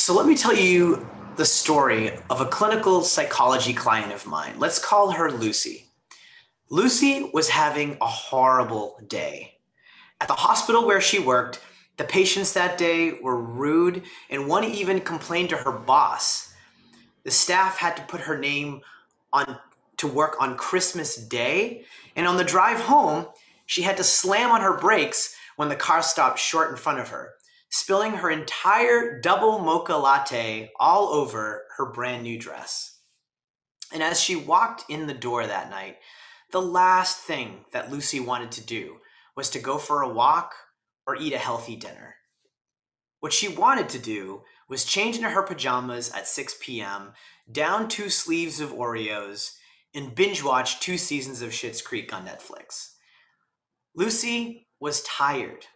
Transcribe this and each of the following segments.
So let me tell you the story of a clinical psychology client of mine. Let's call her Lucy. Lucy was having a horrible day. At the hospital where she worked, the patients that day were rude, and one even complained to her boss. The staff had to put her name on to work on Christmas Day, and on the drive home, she had to slam on her brakes when the car stopped short in front of her, spilling her entire double mocha latte all over her brand new dress. And as she walked in the door that night, the last thing that Lucy wanted to do was to go for a walk or eat a healthy dinner. What she wanted to do was change into her pajamas at 6 p.m., down 2 sleeves of Oreos, and binge watch 2 seasons of Schitt's Creek on Netflix. Lucy was tired,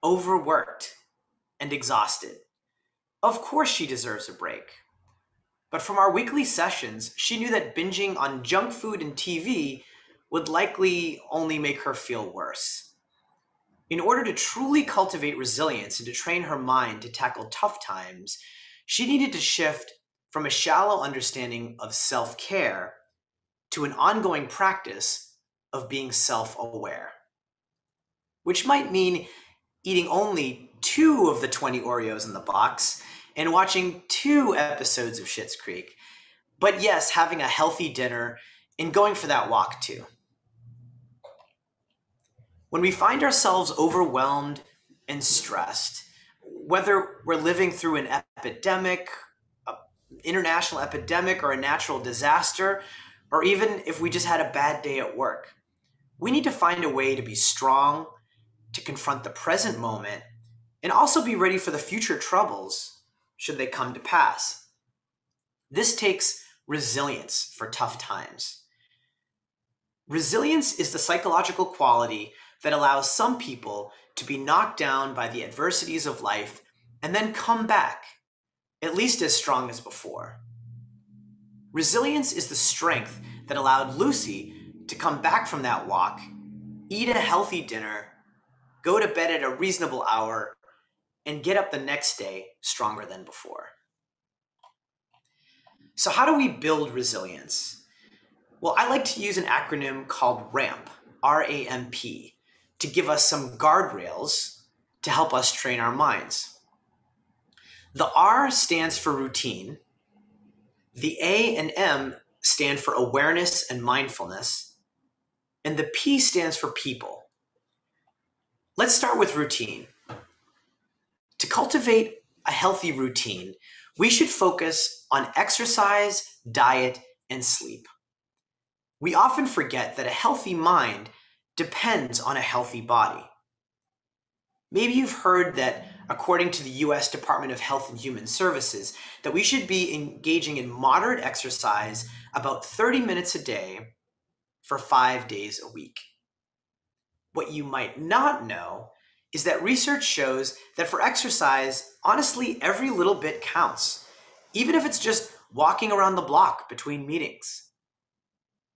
overworked, and exhausted. Of course she deserves a break. But from our weekly sessions, she knew that binging on junk food and TV would likely only make her feel worse. In order to truly cultivate resilience and to train her mind to tackle tough times, she needed to shift from a shallow understanding of self-care to an ongoing practice of being self-aware, which might mean eating only 2 of the 20 Oreos in the box and watching 2 episodes of Schitt's Creek. But yes, having a healthy dinner and going for that walk too. When we find ourselves overwhelmed and stressed, whether we're living through an epidemic, an international epidemic, or a natural disaster, or even if we just had a bad day at work, we need to find a way to be strong, to confront the present moment, and also be ready for the future troubles should they come to pass. This takes resilience for tough times. Resilience is the psychological quality that allows some people to be knocked down by the adversities of life and then come back, at least as strong as before. Resilience is the strength that allowed Lucy to come back from that walk, eat a healthy dinner, go to bed at a reasonable hour, and get up the next day stronger than before. So how do we build resilience? Well, I like to use an acronym called RAMP, R-A-M-P, to give us some guardrails to help us train our minds. The R stands for routine. The A and M stand for awareness and mindfulness. And the P stands for people. Let's start with routine. To cultivate a healthy routine, we should focus on exercise, diet, and sleep. We often forget that a healthy mind depends on a healthy body. Maybe you've heard that according to the US Department of Health and Human Services, that we should be engaging in moderate exercise about 30 minutes a day for 5 days a week. What you might not know is that research shows that for exercise, honestly, every little bit counts, even if it's just walking around the block between meetings.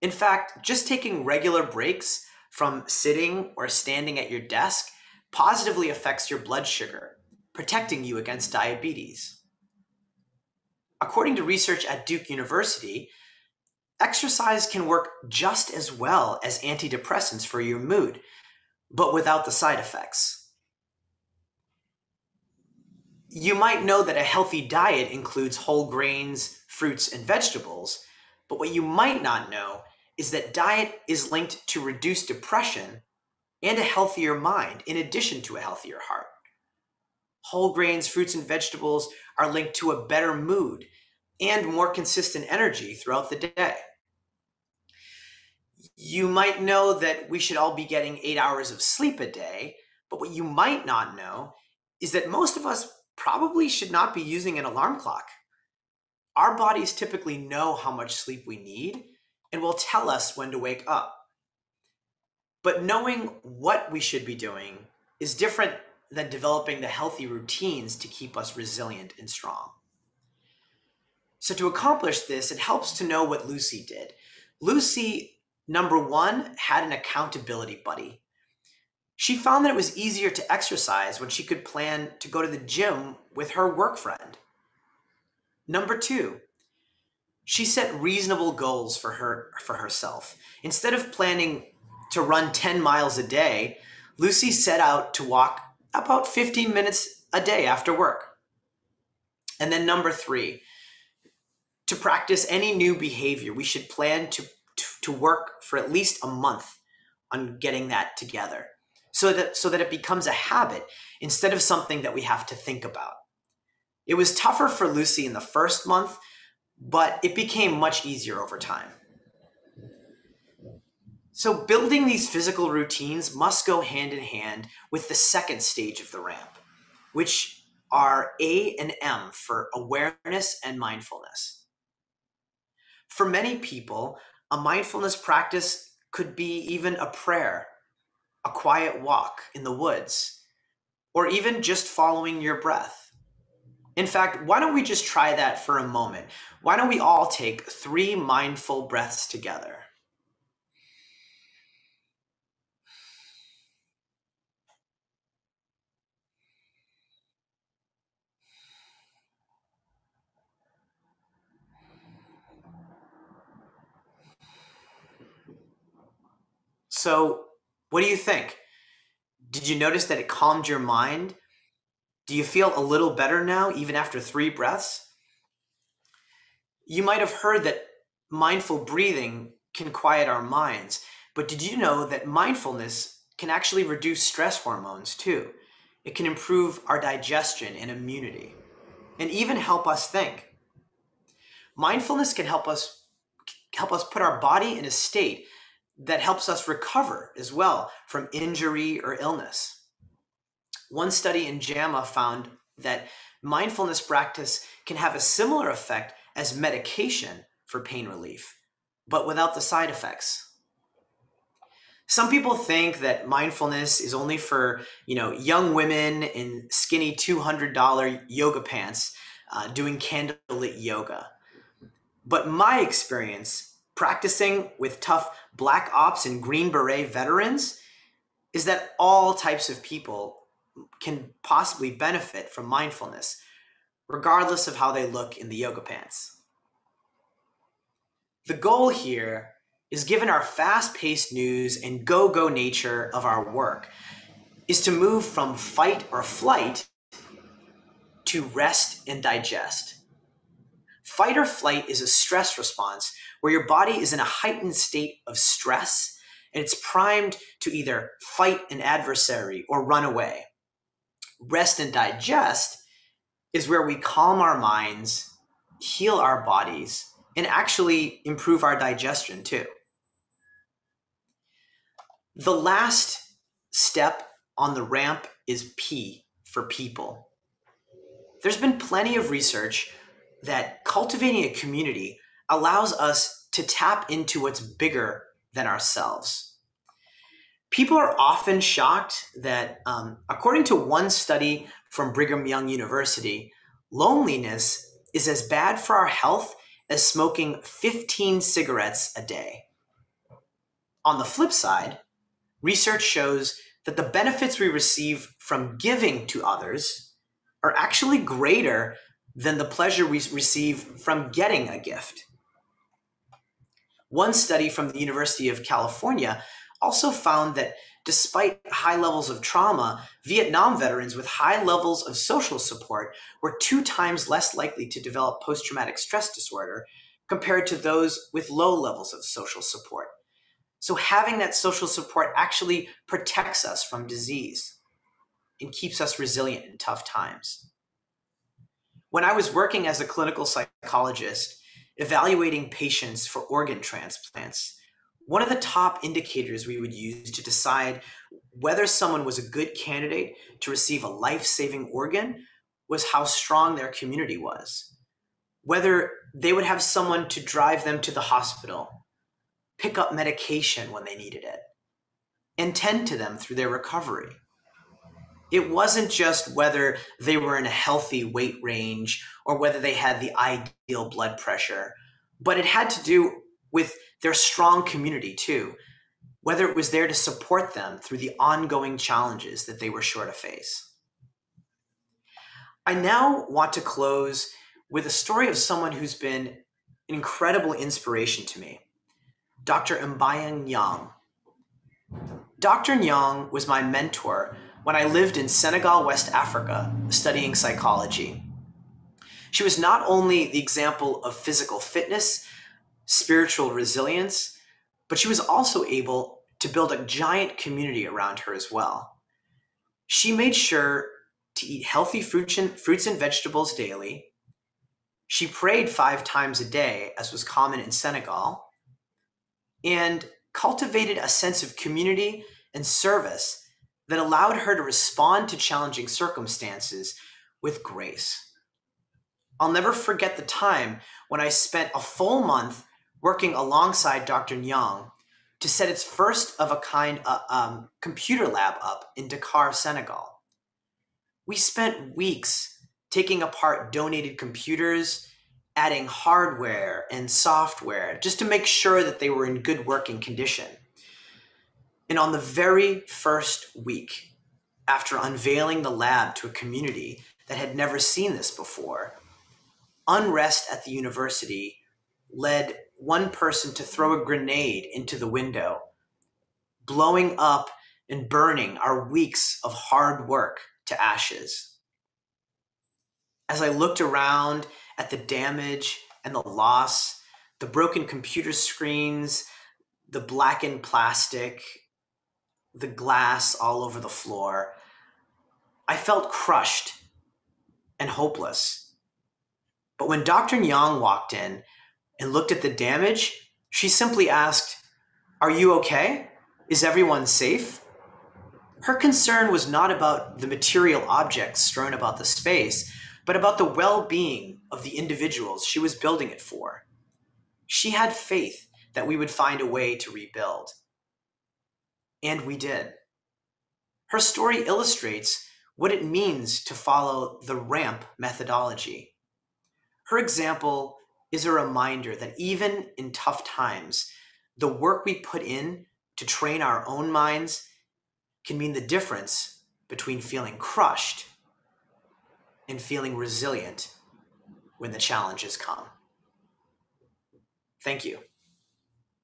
In fact, just taking regular breaks from sitting or standing at your desk positively affects your blood sugar, protecting you against diabetes. According to research at Duke University, exercise can work just as well as antidepressants for your mood, but without the side effects. You might know that a healthy diet includes whole grains, fruits, and vegetables, but what you might not know is that diet is linked to reduced depression and a healthier mind in addition to a healthier heart. Whole grains, fruits, and vegetables are linked to a better mood and more consistent energy throughout the day. You might know that we should all be getting 8 hours of sleep a day, but what you might not know is that most of us probably should not be using an alarm clock. Our bodies typically know how much sleep we need and will tell us when to wake up. But knowing what we should be doing is different than developing the healthy routines to keep us resilient and strong. So to accomplish this, it helps to know what Lucy did. Lucy, number 1, had an accountability buddy. She found that it was easier to exercise when she could plan to go to the gym with her work friend. Number two, she set reasonable goals for herself. Instead of planning to run 10 miles a day, Lucy set out to walk about 15 minutes a day after work. And then number three, to practice any new behavior, we should plan to work for at least a month on getting that together so that it becomes a habit instead of something that we have to think about. It was tougher for Lucy in the first month, but it became much easier over time. So building these physical routines must go hand in hand with the second stage of the ramp, which are A and M for awareness and mindfulness. For many people, a mindfulness practice could be even a prayer, a quiet walk in the woods, or even just following your breath. In fact, why don't we just try that for a moment? Why don't we all take 3 mindful breaths together? So, what do you think? Did you notice that it calmed your mind? Do you feel a little better now, even after 3 breaths? You might have heard that mindful breathing can quiet our minds, but did you know that mindfulness can actually reduce stress hormones too? It can improve our digestion and immunity, and even help us think. Mindfulness can help us put our body in a state that helps us recover as well from injury or illness. One study in JAMA found that mindfulness practice can have a similar effect as medication for pain relief, but without the side effects. Some people think that mindfulness is only for, young women in skinny $200 yoga pants doing candlelit yoga. But my experience practicing with tough Black Ops and Green Beret veterans is that all types of people can possibly benefit from mindfulness, regardless of how they look in the yoga pants. The goal here is, given our fast-paced news and go-go nature of our work, is to move from fight or flight to rest and digest. Fight or flight is a stress response where your body is in a heightened state of stress and it's primed to either fight an adversary or run away. Rest and digest is where we calm our minds, heal our bodies, and actually improve our digestion too. The last step on the ramp is P for people. There's been plenty of research that cultivating a community allows us to tap into what's bigger than ourselves. People are often shocked that, according to one study from Brigham Young University, loneliness is as bad for our health as smoking 15 cigarettes a day. On the flip side, research shows that the benefits we receive from giving to others are actually greater than the pleasure we receive from getting a gift. One study from the University of California also found that despite high levels of trauma, Vietnam veterans with high levels of social support were 2 times less likely to develop post-traumatic stress disorder compared to those with low levels of social support. So having that social support actually protects us from disease and keeps us resilient in tough times. When I was working as a clinical psychologist, evaluating patients for organ transplants, one of the top indicators we would use to decide whether someone was a good candidate to receive a life-saving organ was how strong their community was. Whether they would have someone to drive them to the hospital, pick up medication when they needed it, and tend to them through their recovery. It wasn't just whether they were in a healthy weight range or whether they had the ideal blood pressure, but it had to do with their strong community too, whether it was there to support them through the ongoing challenges that they were sure to face. I now want to close with a story of someone who's been an incredible inspiration to me, Dr. Mbayang Yang. Dr. Nyang was my mentor when I lived in Senegal, West Africa, studying psychology. She was not only the example of physical fitness, spiritual resilience, but she was also able to build a giant community around her as well. She made sure to eat healthy fruits and vegetables daily. She prayed 5 times a day, as was common in Senegal, and cultivated a sense of community and service that allowed her to respond to challenging circumstances with grace. I'll never forget the time when I spent a full month working alongside Dr. Nyang to set its first of a kind computer lab up in Dakar, Senegal. We spent weeks taking apart donated computers, adding hardware and software just to make sure that they were in good working condition. And on the very first week, after unveiling the lab to a community that had never seen this before, unrest at the university led one person to throw a grenade into the window, blowing up and burning our weeks of hard work to ashes. As I looked around at the damage and the loss, the broken computer screens, the blackened plastic, the glass all over the floor, I felt crushed and hopeless. But when Dr. Nyang walked in and looked at the damage, she simply asked, "Are you okay? Is everyone safe?" Her concern was not about the material objects strewn about the space, but about the well-being of the individuals she was building it for. She had faith that we would find a way to rebuild. And we did. Her story illustrates what it means to follow the RAMP methodology. Her example is a reminder that even in tough times, the work we put in to train our own minds can mean the difference between feeling crushed and feeling resilient when the challenges come. Thank you.